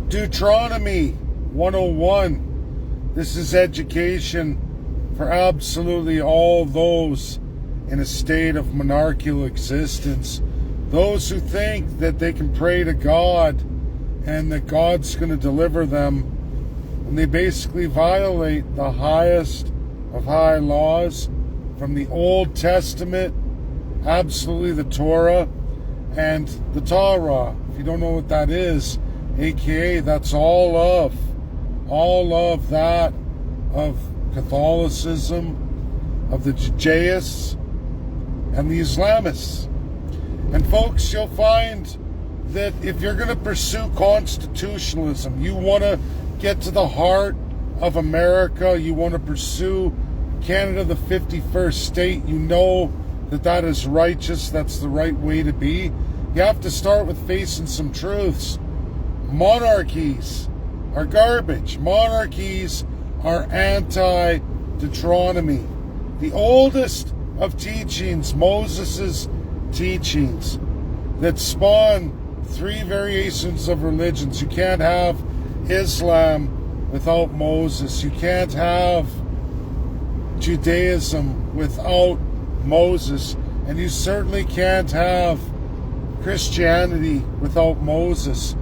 Deuteronomy 101. This is education for absolutely all those in a state of monarchical existence. Those who think that they can pray to God and that God's going to deliver them, and they basically violate the highest of high laws from the Old Testament, absolutely the Torah and the Torah. If you don't know what that is, aka that's all of that of Catholicism, of the Judaists and the Islamists. And folks, you'll find that if you're going to pursue constitutionalism, you want to get to the heart of America, you want to pursue Canada, the 51st state, you know that that is righteous, that's the right way to be. You have to start with facing some truths. Monarchies are garbage. Monarchies are anti-Deuteronomy. The oldest of teachings, Moses' teachings, that spawn three variations of religions. You can't have Islam without Moses. You can't have Judaism without Moses. And you certainly can't have Christianity without Moses.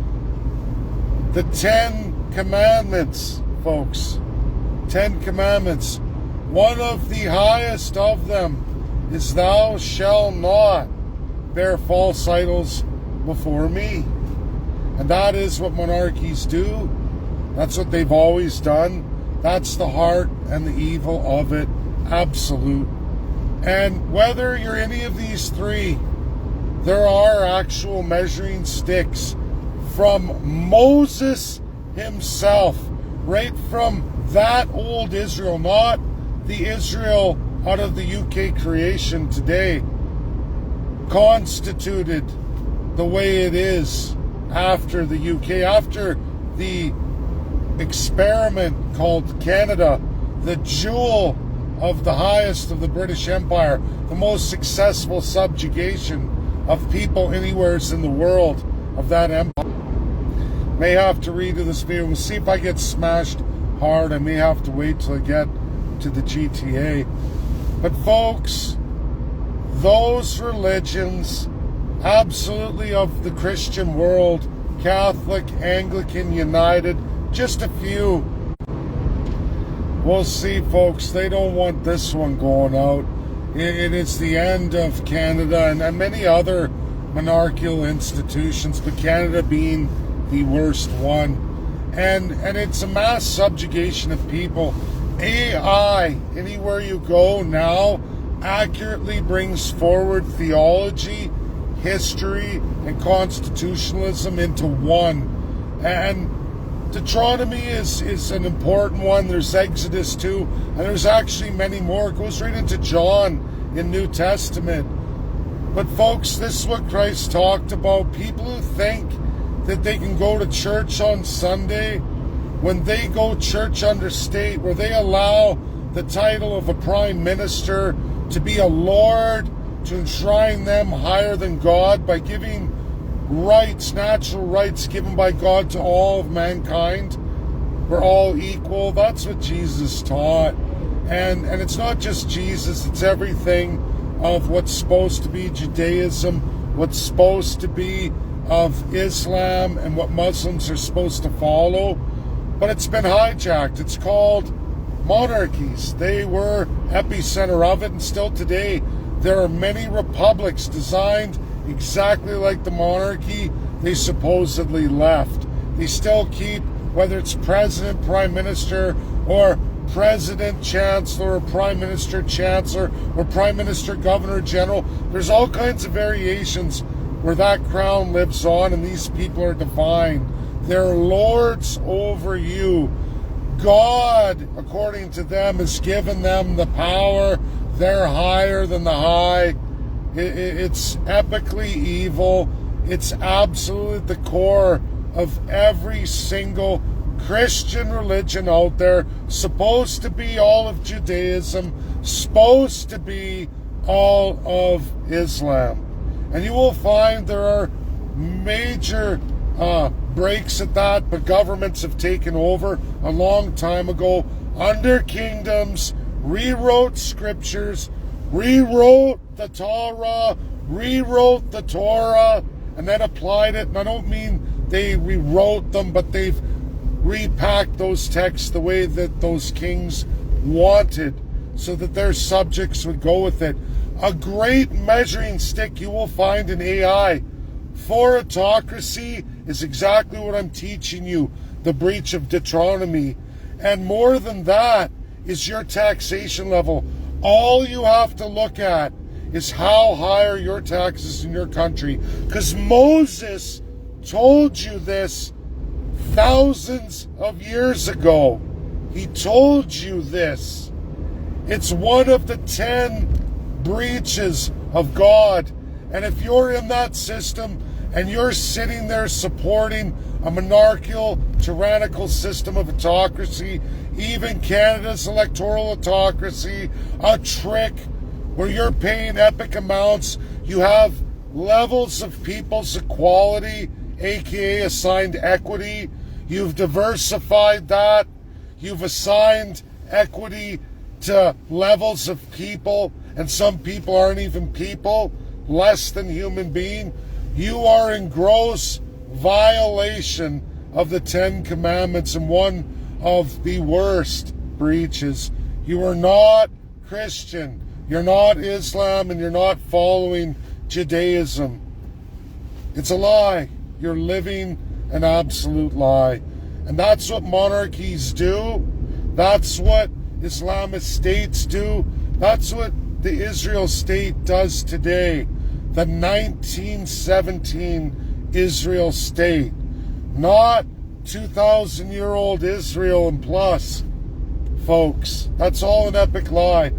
The 10 Commandments, folks. 10 Commandments. One of the highest of them is thou shalt not bear false idols before me. And that is what monarchies do. That's what they've always done. That's the heart and the evil of it. Absolute. And whether you're any of these three, there are actual measuring sticks from Moses himself, right from that old Israel, not the Israel out of the UK creation today, constituted the way it is after the UK, after the experiment called Canada, the jewel of the highest of the British Empire, the most successful subjugation of people anywhere in the world of that empire. May have to redo this video. We'll see if I get smashed hard. I may have to wait till I get to the GTA. But folks, those religions, absolutely of the Christian world, Catholic, Anglican, United, just a few. We'll see, folks. They don't want this one going out. It is the end of Canada and many other monarchical institutions, but Canada being the worst one. And it's a mass subjugation of people. AI, anywhere you go now, accurately brings forward theology, history, and constitutionalism into one. And Deuteronomy is an important one. There's Exodus too, and there's actually many more. It goes right into John in New Testament. But folks, this is what Christ talked about. People who think that they can go to church on Sunday, when they go church under state, where they allow the title of a prime minister to be a lord, to enshrine them higher than God by giving rights, natural rights given by God to all of mankind. We're all equal. That's what Jesus taught. And it's not just Jesus, it's everything of what's supposed to be Judaism, what's supposed to be of Islam, and what Muslims are supposed to follow. But it's been hijacked. It's called monarchies. They were epicenter of it, and still today there are many republics designed exactly like the monarchy they supposedly left. They still keep, whether it's president, prime minister, or president, chancellor, or prime minister, chancellor, or prime minister, governor, general. There's all kinds of variations where that crown lives on, and these people are divine. They're lords over you. God, according to them, has given them the power. They're higher than the high. It's epically evil. It's absolutely at the core of every single Christian religion out there. Supposed to be all of Judaism. Supposed to be all of Islam. And you will find there are major breaks at that, but governments have taken over a long time ago under kingdoms, rewrote scriptures, rewrote the Torah, and then applied it. And I don't mean they rewrote them, but they've repacked those texts the way that those kings wanted so that their subjects would go with it. A great measuring stick you will find in AI for autocracy is exactly what I'm teaching you, the breach of Deuteronomy. And more than that is your taxation level. All you have to look at is how high are your taxes in your country. Because Moses told you this thousands of years ago. He told you this. It's one of the 10 breaches of God. And if you're in that system and you're sitting there supporting a monarchical, tyrannical system of autocracy, even Canada's electoral autocracy, a trick where you're paying epic amounts, you have levels of people's equality, aka assigned equity, you've diversified that, you've assigned equity to levels of people, and some people aren't even people, less than human being, you are in gross violation of the 10 Commandments and one of the worst breaches. You are not Christian, you're not Islam, and you're not following Judaism. It's a lie. You're living an absolute lie. And that's what monarchies do. That's what Islamist states do. That's what the Israel state does today. The 1917 Israel state. Not 2,000-year-old Israel and plus, folks. That's all an epic lie.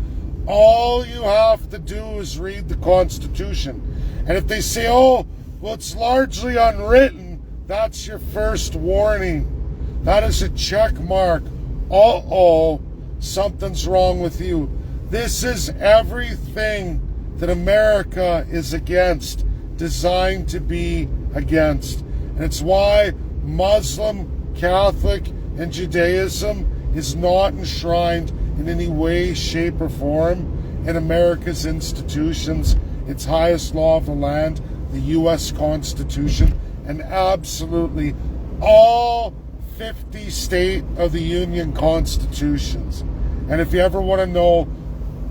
All you have to do is read the Constitution. And if they say, oh, well, it's largely unwritten, that's your first warning. That is a check mark. Uh-oh, something's wrong with you. This is everything that America is against, designed to be against. And it's why Muslim, Catholic, and Judaism is not enshrined in any way, shape, or form in America's institutions, its highest law of the land, the U.S. Constitution, and absolutely all 50 State of the Union constitutions. And if you ever want to know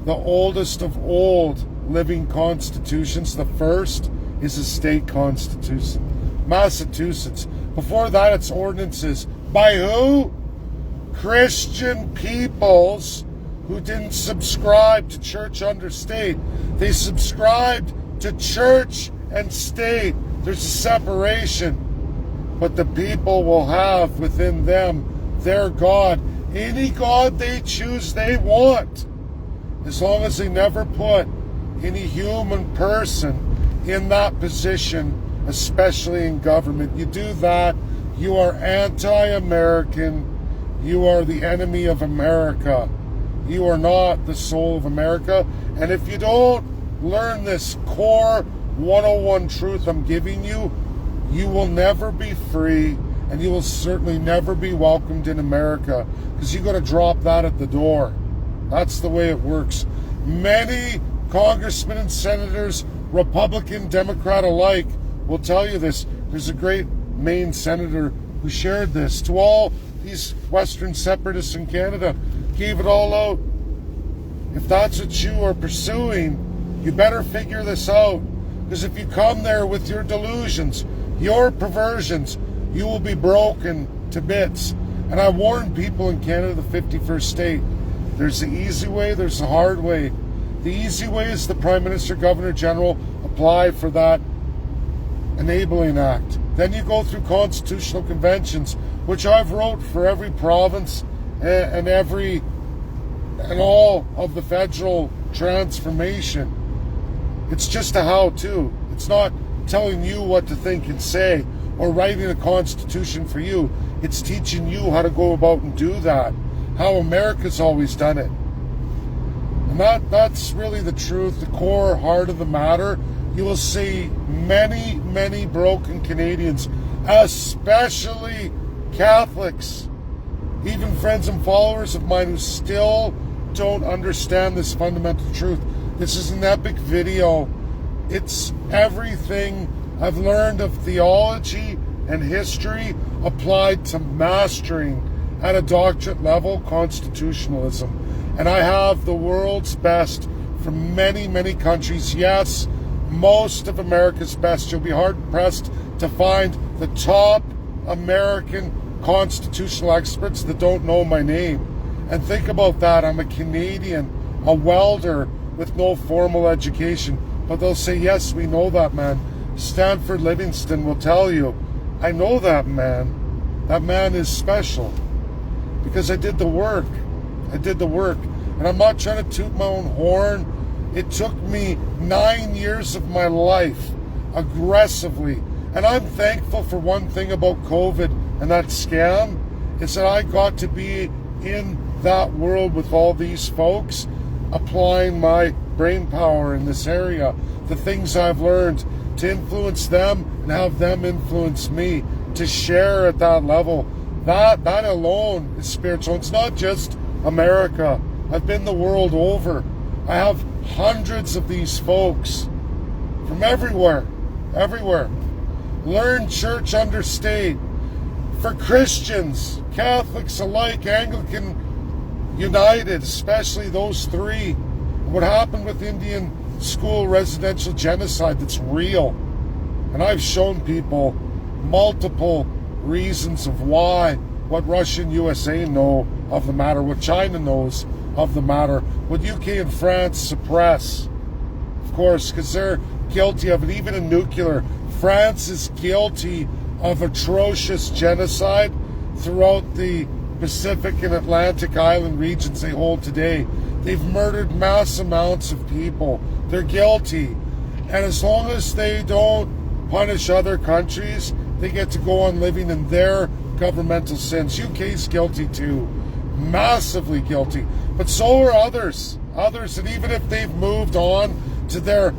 the oldest of old living constitutions, the first is a state constitution, Massachusetts. Before that, it's ordinances. By who? Christian peoples who didn't subscribe to church under state. They subscribed to church and state. There's a separation. But the people will have within them their God. Any God they choose they want. As long as they never put any human person in that position, especially in government. You do that, you are anti-American. You are the enemy of America. You are not the soul of America. And if you don't learn this core 101 truth I'm giving you, you will never be free, and you will certainly never be welcomed in America, because you got to drop that at the door. That's the way it works. Many congressmen and senators, Republican, Democrat alike, will tell you this. There's a great Maine senator who shared this to all these Western separatists in Canada, gave it all out. If that's what you are pursuing, you better figure this out. Because if you come there with your delusions, your perversions, you will be broken to bits. And I warn people in Canada, the 51st state, there's the easy way, there's the hard way. The easy way is the Prime Minister, Governor General apply for that Enabling Act. Then you go through constitutional conventions, which I've wrote for every province and all of the federal transformation. It's just a how-to. It's not telling you what to think and say or writing a constitution for you. It's teaching you how to go about and do that, how America's always done it. And that's really the truth, the core heart of the matter. You will see many, many broken Canadians especially Catholics, even friends and followers of mine who still don't understand this fundamental truth. This is an epic video. It's everything I've learned of theology and history applied to mastering at a doctorate level constitutionalism. And I have the world's best from many, many countries. Yes, most of America's best. You'll be hard-pressed to find the top American constitutional experts that don't know my name. And think about that. I'm a Canadian, a welder with no formal education. But they'll say, yes, we know that man. Stanford Livingston will tell you, I know that man. That man is special. Because I did the work. I did the work. And I'm not trying to toot my own horn. It took me 9 years of my life aggressively. And I'm thankful for one thing about COVID and that scam, is that I got to be in that world with all these folks, applying my brain power in this area, the things I've learned, to influence them and have them influence me, to share at that level. That alone is spiritual. It's not just America. I've been the world over. I have hundreds of these folks from everywhere. Learn church understate. For Christians, Catholics alike, Anglican, United, especially those three. What happened with Indian school residential genocide, that's real. And I've shown people multiple reasons of why, what Russia and USA know of the matter, what China knows of the matter, what UK and France suppress, of course, because they're guilty of it. Even in nuclear, France is guilty of atrocious genocide throughout the Pacific and Atlantic island regions they hold today. They've murdered mass amounts of people. They're guilty. And as long as they don't punish other countries, they get to go on living in their governmental sins. UK's guilty too. Massively guilty. But so are others. And even if they've moved on to their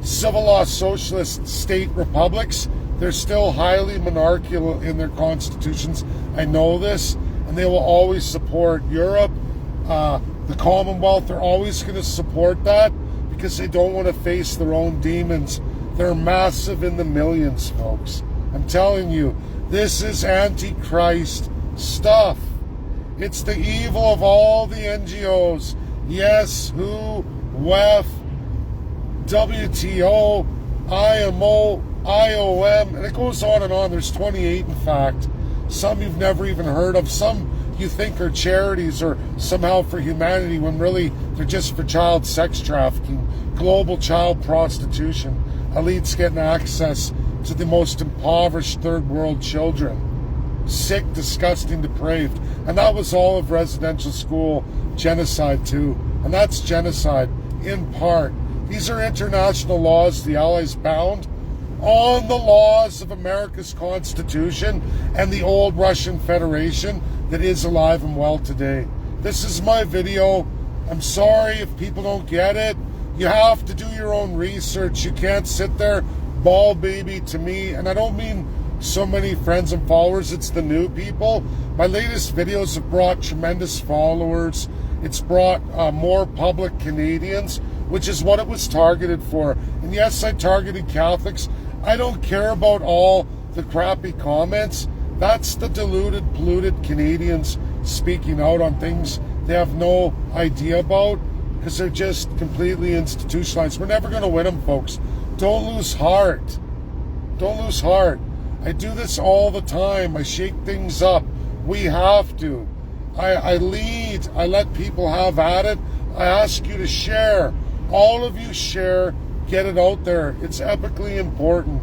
civil law socialist state republics, they're still highly monarchical in their constitutions. I know this. And they will always support Europe, the Commonwealth. They're always going to support that because they don't want to face their own demons. They're massive in the millions, folks. I'm telling you, this is Antichrist stuff. It's the evil of all the NGOs. Yes, WHO, WEF, WTO, IMO, IOM, and it goes on and on. There's 28, in fact. Some you've never even heard of. Some you think are charities or somehow for humanity, when really they're just for child sex trafficking, global child prostitution, elites getting access to the most impoverished third world children. Sick, disgusting, depraved. And that was all of residential school genocide too. And that's genocide in part. These are international laws the Allies bound on the laws of America's Constitution and the old Russian Federation that is alive and well today. This is my video. I'm sorry if people don't get it. You have to do your own research. You can't sit there ball baby to me. And I don't mean so many friends and followers. It's the new people. My latest videos have brought tremendous followers. It's brought more public Canadians, which is what it was targeted for. And yes, I targeted Catholics. I don't care about all the crappy comments. That's the deluded, polluted Canadians speaking out on things they have no idea about because they're just completely institutionalized. We're never going to win them, folks. Don't lose heart. Don't lose heart. I do this all the time. I shake things up. We have to. I lead. I let people have at it. I ask you to share. All of you share. Get it out there. It's epically important.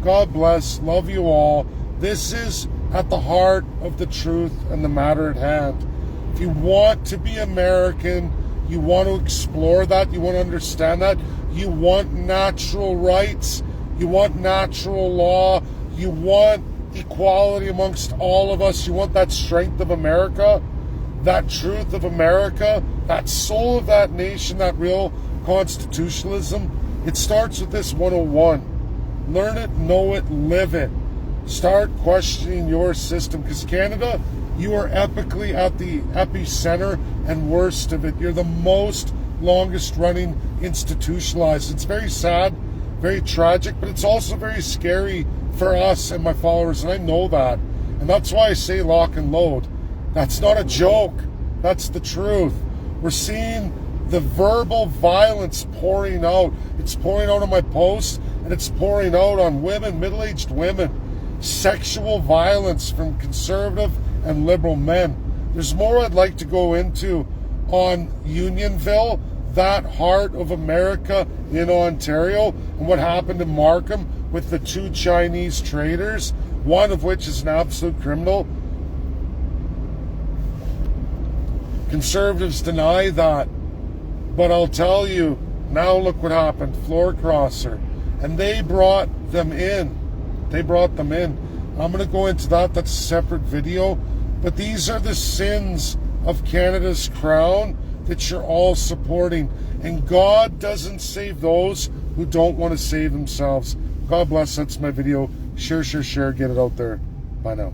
God bless. Love you all. This is at the heart of the truth and the matter at hand. If you want to be American, you want to explore that, you want to understand that, you want natural rights, you want natural law, you want equality amongst all of us, you want that strength of America, that truth of America, that soul of that nation, that real constitutionalism, it starts with this 101. Learn it, know it, live it. Start questioning your system, because Canada, you are epically at the epicenter and worst of it. You're the most longest running institutionalized. It's very sad, very tragic, but it's also very scary for us and my followers, and I know that. And that's why I say lock and load. That's not a joke. That's the truth. We're seeing the verbal violence pouring out. It's pouring out on my posts, and it's pouring out on women, middle-aged women. Sexual violence from conservative and liberal men. There's more I'd like to go into on Unionville, that heart of America in Ontario, and what happened in Markham with the 2 Chinese traders, one of which is an absolute criminal. Conservatives deny that, but I'll tell you, now look what happened, floor crosser, and they brought them in. I'm going to go into that. That's a separate video. But these are the sins of Canada's crown that you're all supporting. And God doesn't save those who don't want to save themselves. God bless. That's my video. Share. Get it out there. Bye now.